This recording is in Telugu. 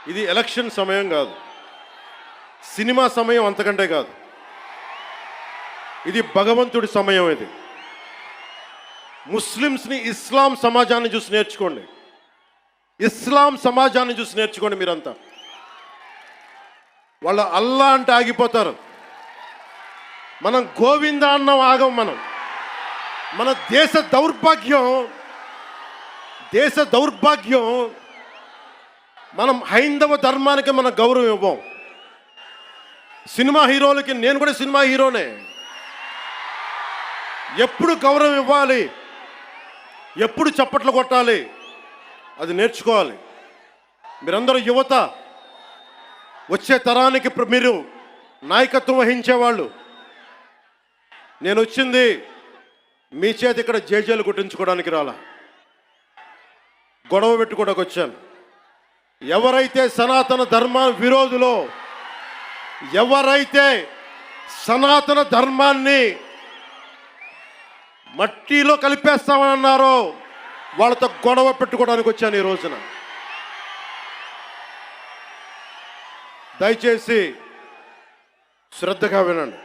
ఇది ఎలక్షన్ సమయం కాదు, సినిమా సమయం అంతకంటే కాదు. ఇది భగవంతుడి సమయం. ఇది ముస్లిమ్స్ని ఇస్లాం సమాజాన్ని చూసి నేర్చుకోండి. ఇస్లాం సమాజాన్ని చూసి నేర్చుకోండి. మీరంతా వాళ్ళ అల్లా అంటే ఆగిపోతారు. మనం గోవింద అన్నం ఆగం. మన దేశ దౌర్భాగ్యం మనం హైందవ ధర్మానికి మన గౌరవం ఇవ్వం. సినిమా హీరోలకి, నేను కూడా సినిమా హీరోనే, ఎప్పుడు గౌరవం ఇవ్వాలి, ఎప్పుడు చప్పట్లు కొట్టాలి, అది నేర్చుకోవాలి. మీరందరూ యువత, వచ్చే తరానికి మీరు నాయకత్వం వహించేవాళ్ళు. నేను వచ్చింది మీ చేతి ఇక్కడ జేజేలు కొట్టించుకోవడానికి రాలా, గొడవ పెట్టుకోవడానికి వచ్చాను. ఎవరైతే సనాతన ధర్మ విరోధులో, ఎవరైతే సనాతన ధర్మాన్ని మట్టిలో కలిపేస్తామని అన్నారో వాళ్ళతో గొడవ పెట్టుకోవడానికి వచ్చాను ఈ రోజున. దయచేసి శ్రద్ధగా వినండి.